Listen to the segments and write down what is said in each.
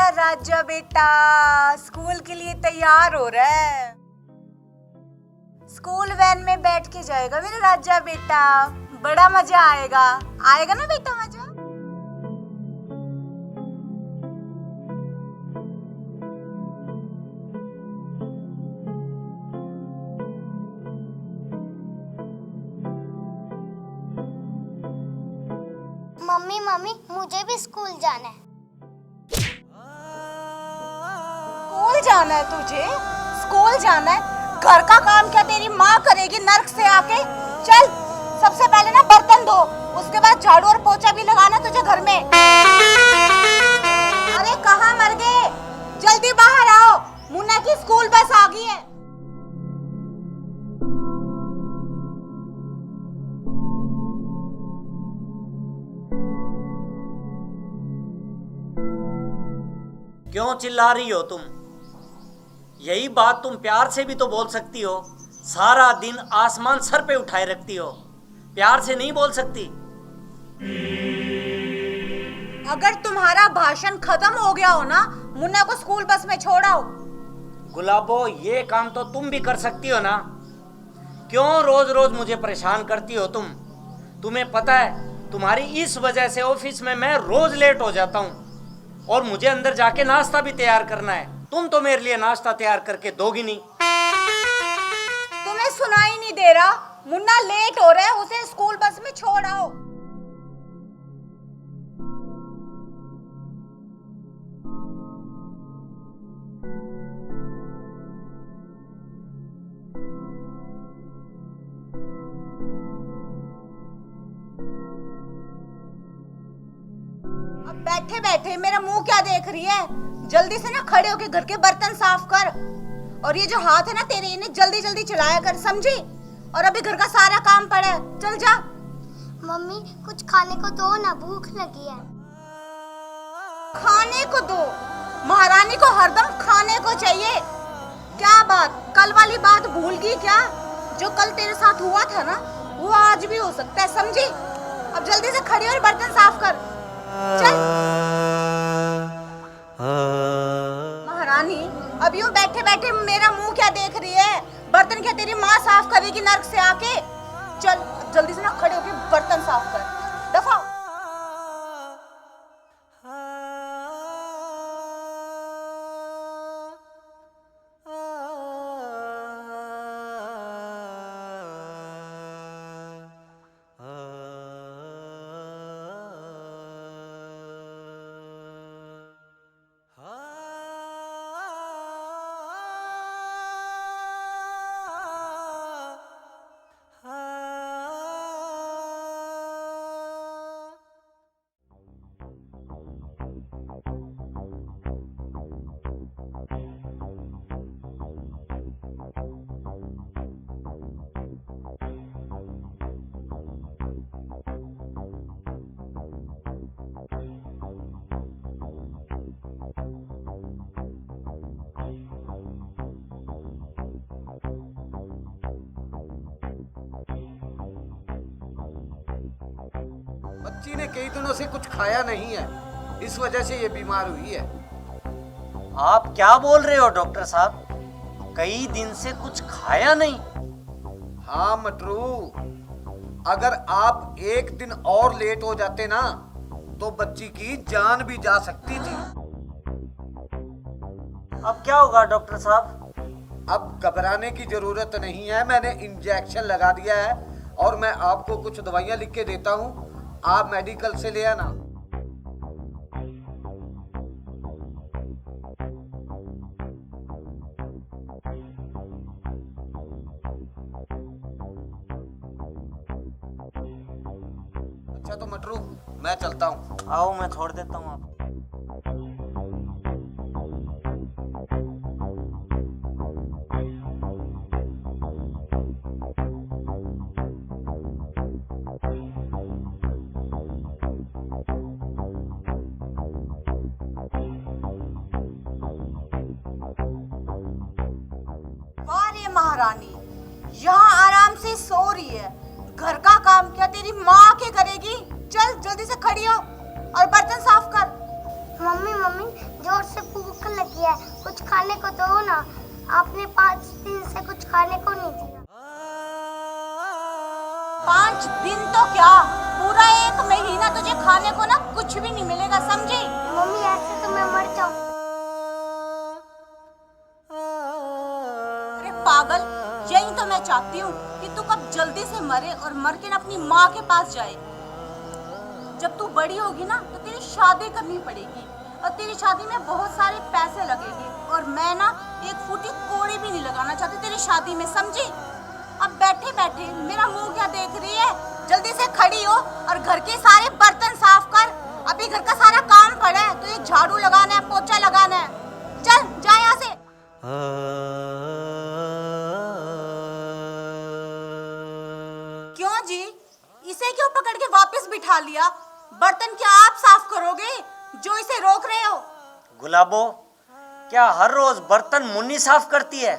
राजा बेटा स्कूल के लिए तैयार हो रहा है। स्कूल वैन में बैठ के जाएगा मेरा राजा बेटा, बड़ा मजा आएगा। आएगा ना बेटा मजा? मम्मी मम्मी मुझे भी स्कूल जाना है। स्कूल जाना है तुझे? स्कूल जाना है? घर का काम क्या तेरी माँ करेगी नर्क से आके? चल सबसे पहले ना बर्तन धो, उसके बाद झाड़ू और पोछा भी लगाना तुझे घर में। अरे कहाँ मर गए? जल्दी बाहर आओ, मुन्ना की स्कूल बस आ गई है। क्यों चिल्ला रही हो तुम? यही बात तुम प्यार से भी तो बोल सकती हो। सारा दिन आसमान सर पे उठाए रखती हो, प्यार से नहीं बोल सकती? अगर तुम्हारा भाषण खत्म हो गया हो ना, मुन्ना को स्कूल बस में छोड़ आओ। गुलाबो, ये काम तो तुम भी कर सकती हो ना। क्यों रोज रोज मुझे परेशान करती हो तुम? तुम्हें पता है तुम्हारी इस वजह से ऑफिस में मैं रोज लेट हो जाता हूँ, और मुझे अंदर जाके नाश्ता भी तैयार करना है। तुम तो मेरे लिए नाश्ता तैयार करके दोगी नहीं। तुम्हें सुनाई नहीं दे रहा? मुन्ना लेट हो रहा है, उसे स्कूल बस में छोड़ आओ। अब बैठे बैठे मेरा मुंह क्या देख रही है? जल्दी से ना खड़े होके घर के बर्तन साफ कर, और ये जो हाथ है ना तेरे, इन्हें जल्दी जल्दी चलाया कर, समझी? और अभी घर का सारा काम पड़ा है, चल जा। मम्मी कुछ खाने को दो ना, भूख लगी है। खाने को दो? महारानी को हरदम खाने को चाहिए। क्या बात, कल वाली बात भूल गई क्या? जो कल तेरे साथ हुआ था ना, वो आज भी हो सकता है, समझी? अब जल्दी से खड़ी और बर्तन साफ कर, चल। महारानी अब यूं बैठे बैठे मेरा मुंह क्या देख रही है? बर्तन क्या तेरी माँ साफ करेगी नर्क से आके? चल जल्दी से ना खड़े होके बर्तन साफ कर, दफा हो। बच्ची ने कई दिनों से कुछ खाया नहीं है, इस वजह से ये बीमार हुई है। आप क्या बोल रहे हो डॉक्टर साहब? कई दिन से कुछ खाया नहीं? हाँ मटरू, अगर आप एक दिन और लेट हो जाते ना तो बच्ची की जान भी जा सकती थी। अब क्या होगा डॉक्टर साहब? अब घबराने की जरूरत नहीं है, मैंने इंजेक्शन लगा दिया है और मैं आपको कुछ दवाइयां लिख के देता हूँ, आप मेडिकल से ले आना। अच्छा तो मटरू मैं चलता हूँ। आओ मैं छोड़ देता हूँ आपको। महारानी यहाँ आराम से सो रही है, घर का काम क्या तेरी माँ के करेगी? चल जल्दी से खड़ी हो और बर्तन साफ कर। मम्मी मम्मी जोर से कुछ खाने को दो ना। आपने 5 दिन से कुछ खाने को नहीं दिया। 5 दिन तो क्या, पूरा 1 महीना तुझे खाने को ना कुछ भी नहीं मिलेगा, समझी? मम्मी ऐसे तो मैं मर जाऊँ। अरे पागल, यही तो मैं चाहती हूँ कि तू कब जल्दी से मरे और मर के ना अपनी माँ के पास जाए। जब तू बड़ी होगी ना तो तेरी शादी करनी पड़ेगी और तेरी शादी में बहुत सारे पैसे लगेंगे और मैं ना 1 फूटी कोड़ी भी नहीं लगाना चाहती तेरी शादी में, समझी? अब बैठे बैठे मेरा मुंह क्या देख रही है? जल्दी से खड़ी हो और घर के सारे बर्तन साफ कर। अभी घर का सारा काम पड़ा है, तो ये झाड़ू लगाना है, पोछा लगाना है। चल जा यहाँ से। क्यों जी, इसे क्यों पकड़ के वापस बिठा लिया? बर्तन क्या आप साफ करोगे जो इसे रोक रहे हो? गुलाबो, क्या हर रोज बर्तन मुन्नी साफ करती है?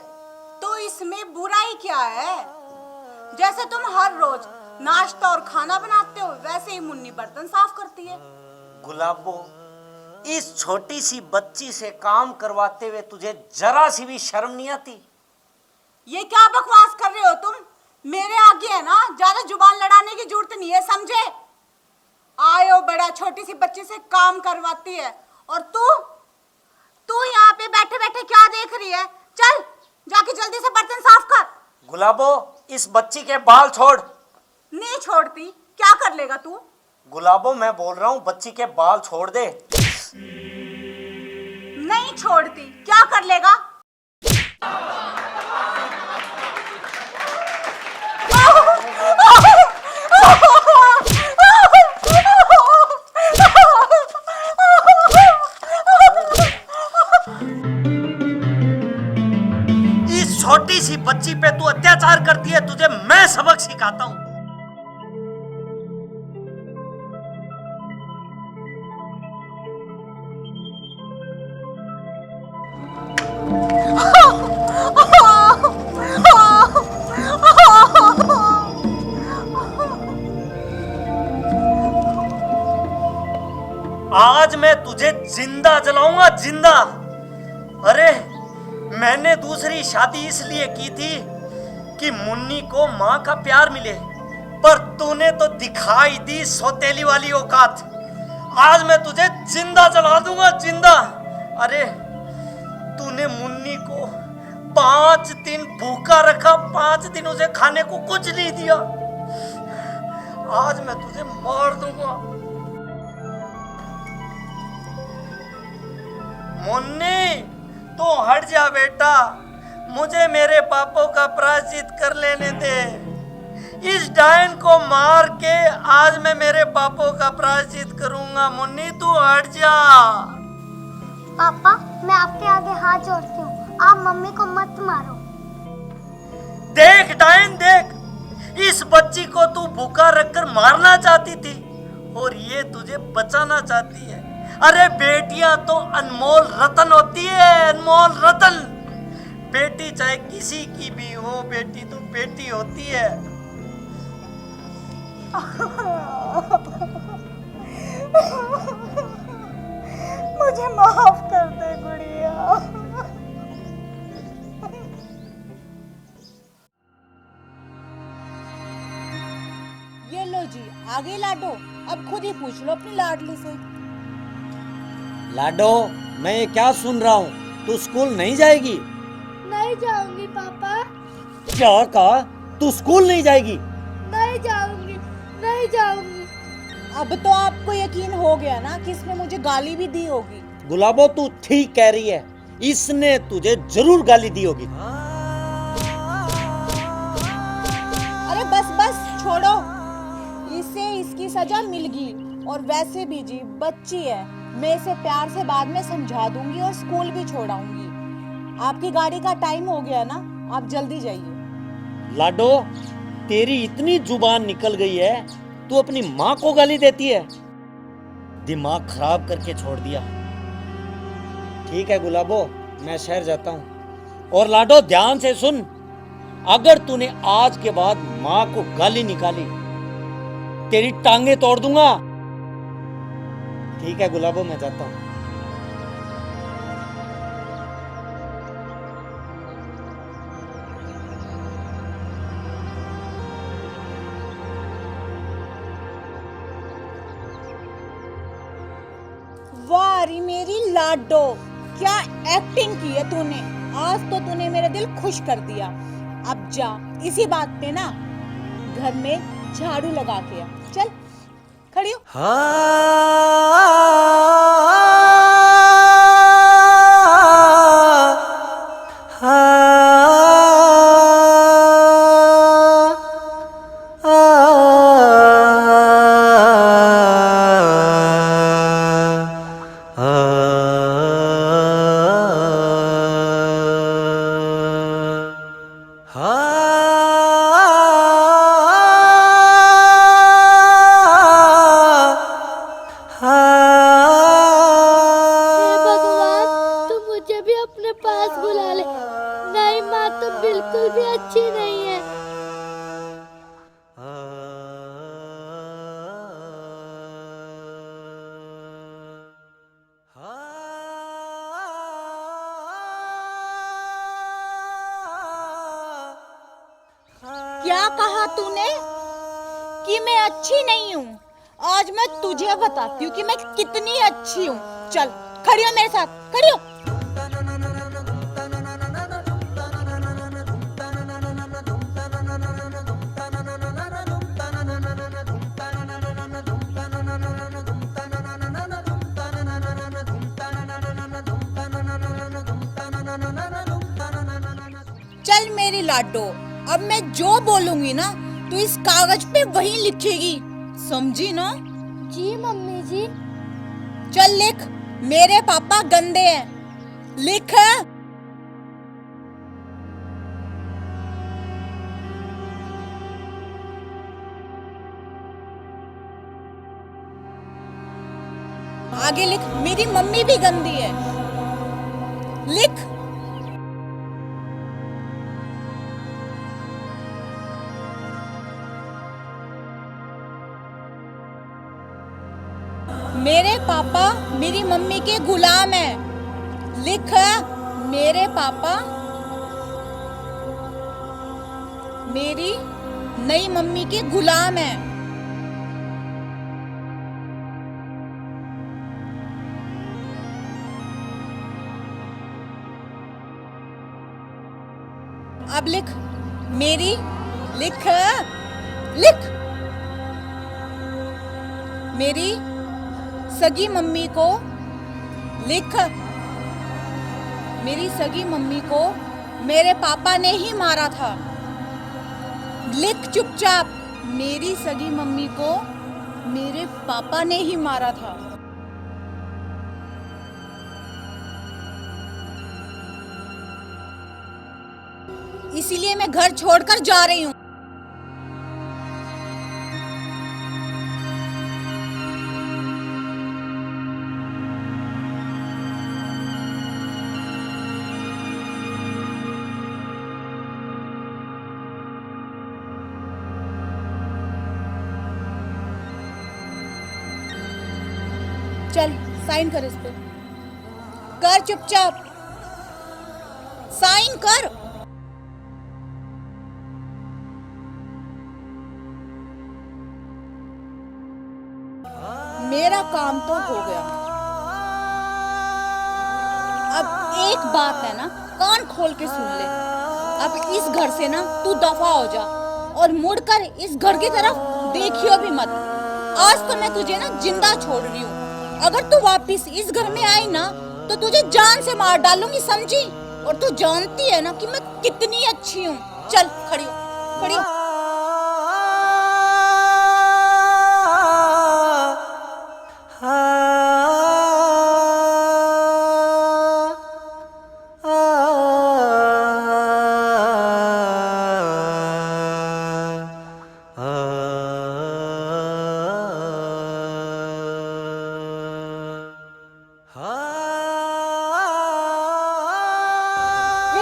तो इसमें बुराई क्या है? जैसे तुम हर रोज नाश्ता और खाना बनाते हो वैसे ही मुन्नी बर्तन साफ करती है। गुलाबो, इस छोटी सी बच्ची से काम करवाते हुए तुझे जरा सी भी शर्म नहीं आती? ये क्या बकवास कर रहे हो तुम? मेरे आगे है ना, ज्यादा जुबान लड़ाने की जरूरत नहीं है, समझे? आयो बड़ा, छोटी सी बच्ची से काम करवाती है और तू यहाँ पे बैठे बैठे क्या देख रही है? चल जाके जल्दी से बर्तन साफ कर। गुलाबो, इस बच्ची के बाल छोड़। नहीं छोड़ती, क्या कर लेगा तू? गुलाबो, मैं बोल रहा हूँ बच्ची के बाल छोड़ दे। नहीं छोड़ती, क्या कर लेगा? इस छोटी सी बच्ची पे तू अत्याचार करती है, तुझे मैं सबक सिखाता हूँ। आज मैं तुझे जिंदा जलाऊंगा, जिंदा। अरे, मैंने दूसरी शादी इसलिए की थी कि मुन्नी को माँ का प्यार मिले, पर तूने तो दिखाई दी सौतेली वाली औकात। आज मैं तुझे जिंदा जला दूंगा, जिंदा। अरे, तूने मुन्नी को 5 दिन भूखा रखा, 5 दिन उसे खाने को कुछ नहीं दिया। आज मैं तुझे मार दूंगा। मुन्नी, तू हट जा बेटा, मुझे मेरे पापों का प्रायश्चित कर लेने दे। इस डायन को मार के आज मैं मेरे पापों का प्रायश्चित करूंगा। मुन्नी, तू हट जा। पापा, मैं आपके आगे हाथ जोड़ती हूँ, आप मम्मी को मत मारो। देख डायन, देख, इस बच्ची को तू भूखा रखकर मारना चाहती थी और ये तुझे बचाना चाहती है। अरे बेटियां तो अनमोल रतन होती है, अनमोल रतन। बेटी चाहे किसी की भी हो, बेटी तो बेटी होती है। मुझे माफ कर दे गुड़िया। ये लो जी, आगे लाडो, अब खुद ही पूछ लो अपनी लाडली से। लाडो, मैं ये क्या सुन रहा हूँ? तू स्कूल नहीं जाएगी? नहीं जाऊंगी पापा। क्या कहा? तू स्कूल नहीं जाएगी? नहीं जाऊंगी, नहीं जाऊंगी। अब तो आपको यकीन हो गया ना कि इसने मुझे गाली भी दी होगी। गुलाबो, तू ठीक कह रही है, इसने तुझे जरूर गाली दी होगी। अरे बस बस छोड़ो, इसे इसकी सजा मिल गई। और वैसे भी जी बच्ची है, मैं इसे प्यार से बाद में समझा दूंगी और स्कूल भी छोड़ाऊंगी। आपकी गाड़ी का टाइम हो गया ना, आप जल्दी जाइए। लाडो, तेरी इतनी जुबान निकल गई है, तू अपनी माँ को गाली देती है। दिमाग खराब करके छोड़ दिया। ठीक है गुलाबो, मैं शहर जाता हूँ। और लाडो, ध्यान से सुन, अगर तूने आज के बाद माँ को गाली निकाली, तेरी टांगे तोड़ दूंगा। ठीक है गुलाबो, मैं जाता हूँ। हमारी मेरी लाडो, क्या एक्टिंग की है तूने। आज तो तूने मेरा दिल खुश कर दिया। अब जा इसी बात पे ना घर में झाड़ू लगा के आ। चल खड़ी हो। हे भगवान, तू मुझे भी अपने पास बुला ले। नहीं, माँ तो बिल्कुल भी अच्छी नहीं है। क्या कहा तूने कि मैं अच्छी नहीं हूँ? आज मैं तुझे बताती हूँ कि मैं कितनी अच्छी हूँ। चल खड़ी हो मेरे साथ, खड़ी हो। चल मेरी लाडो, अब मैं जो बोलूंगी ना तू इस कागज पे वही लिखेगी, समझी ना? जी मम्मी जी। चल लिख, मेरे पापा गंदे हैं, लिख। आगे लिख, मेरी मम्मी भी गंदी है, लिख। मेरे पापा मेरी मम्मी के गुलाम हैं, लिख। मेरे पापा मेरी नई मम्मी के गुलाम हैं। अब लिख, मेरी, लिख लिख। मेरी सगी मम्मी को, लिख। मेरी सगी मम्मी को मेरे पापा ने ही मारा था, लिख चुपचाप। मेरी सगी मम्मी को मेरे पापा ने ही मारा था। इसीलिए मैं घर छोड़कर जा रही हूँ। चल साइन कर इस पे, कर चुपचाप, साइन कर। मेरा काम तो हो गया। अब एक बात है ना, कान खोल के सुन ले। अब इस घर से ना तू दफा हो जा और मुड़कर इस घर की तरफ देखियो भी मत। आज तो मैं तुझे ना जिंदा छोड़ रही हूँ। अगर तू वापिस इस घर में आई ना तो तुझे जान से मार डालूंगी, समझी? और तू जानती है ना कि मैं कितनी अच्छी हूँ। चल खड़ी हो, खड़ी हो।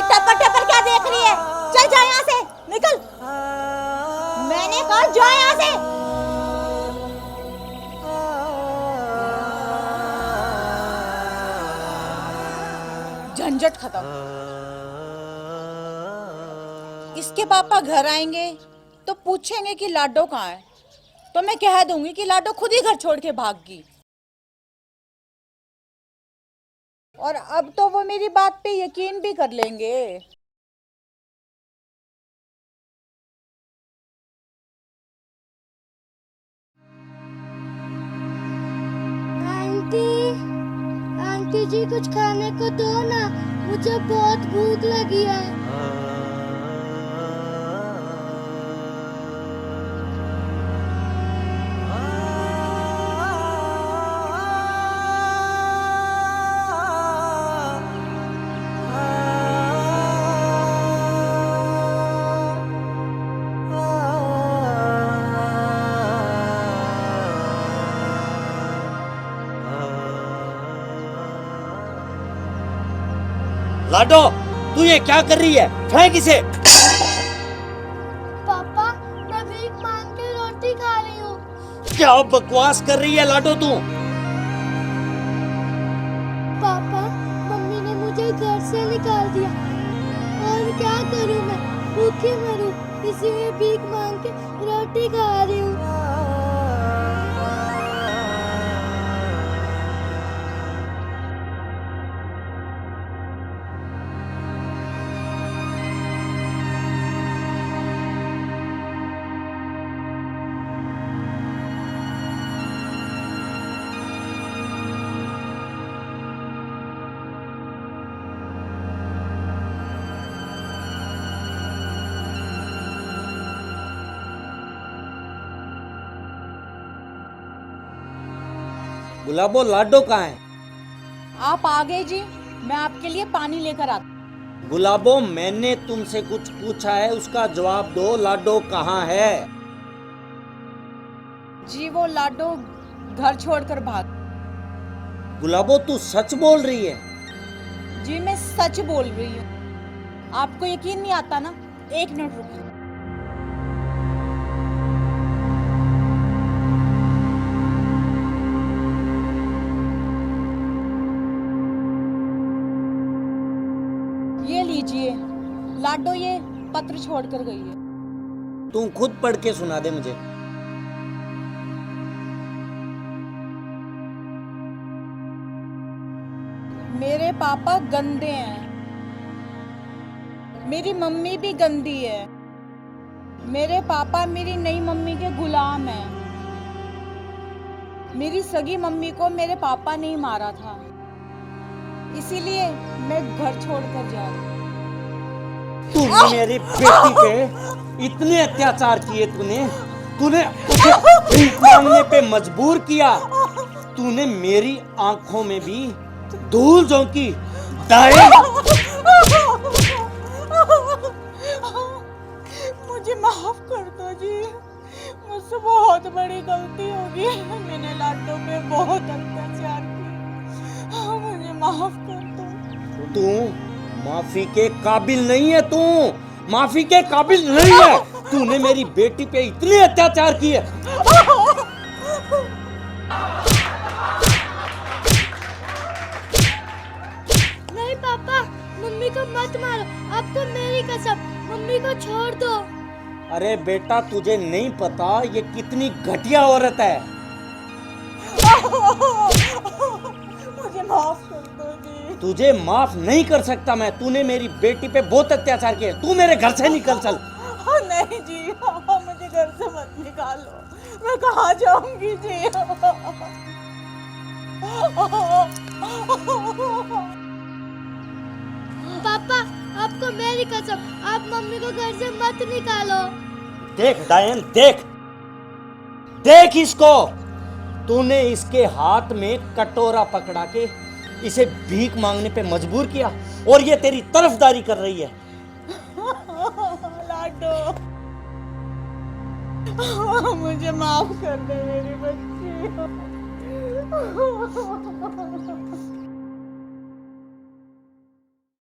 टपर टपर क्या देख रही है? चल जा यहाँ से, निकल। मैंने कहा जा यहाँ से। झंझट खत्म। इसके पापा घर आएंगे तो पूछेंगे कि लाडो कहाँ है, तो मैं कह दूंगी कि लाडो खुद ही घर छोड़ के भाग गई। और अब तो वो मेरी बात पे यकीन भी कर लेंगे। आंटी, आंटी जी कुछ खाने को दो ना, मुझे बहुत भूख लगी है। लाडो, तू ये क्या कर रही है? फेंक इसे। पापा, मैं भीख मांग के रोटी खा रही हूँ। क्या बकवास कर रही है लाडो तू? पापा, मम्मी ने मुझे घर से निकाल दिया और क्या करूँ मैं, भूखी मरूं, इसीलिए भीख मांग के रोटी खा रही हूँ। गुलाबो, लाडो कहाँ है? आप आ गए जी, मैं आपके लिए पानी लेकर आता। गुलाबो, मैंने तुमसे कुछ पूछा है, उसका जवाब दो। लाडो कहाँ है? जी वो लाडो घर छोड़कर भाग। गुलाबो, तू सच बोल रही है? जी मैं सच बोल रही हूँ। आपको यकीन नहीं आता ना? एक मिनट रुकिए। ये लीजिए लाडो, ये पत्र छोड़कर गई है। तू खुद पढ़ के सुना दे मुझे। मेरे पापा गंदे हैं, मेरी मम्मी भी गंदी है, मेरे पापा मेरी नई मम्मी के गुलाम हैं। मेरी सगी मम्मी को मेरे पापा ने ही मारा था, इसीलिए मैं घर छोड़कर जा रही हूँ। तूने मेरी बेटी पे इतने अत्याचार किए, तूने उसे भीख मांगने पे मजबूर किया, तूने मेरी आंखों में भी धूल झोंकी। दाएं, मुझे माफ कर दो जी, मुझसे बहुत बड़ी गलती होगी। मैंने लाडो पे बहुत अत्याचार किया, मुझे माफ कर दो। तू माफी के काबिल नहीं है, तू माफी के काबिल नहीं है। तूने मेरी बेटी पे इतने अत्याचार किए। नहीं पापा, मम्मी को मत मारो, आपको मेरी कसम, मम्मी को छोड़ दो। अरे बेटा, तुझे नहीं पता ये कितनी घटिया औरत है। मुझे माफ कर दो जी। तुझे माफ नहीं कर सकता मैं। तूने मेरी बेटी पे बहुत अत्याचार किए। तू मेरे घर से निकल चल। नहीं जी, मुझे घर से मत निकालो, मैं कहाँ जाऊंगी जी। पापा, आपको मेरी कसम, आप मम्मी को घर से मत निकालो। देख डायन, देख इसको। तूने इसके हाथ में कटोरा पकड़ा के इसे भीख मांगने पे मजबूर किया और ये तेरी तरफदारी कर रही है। लाडो, मुझे माफ कर दे मेरी बच्ची।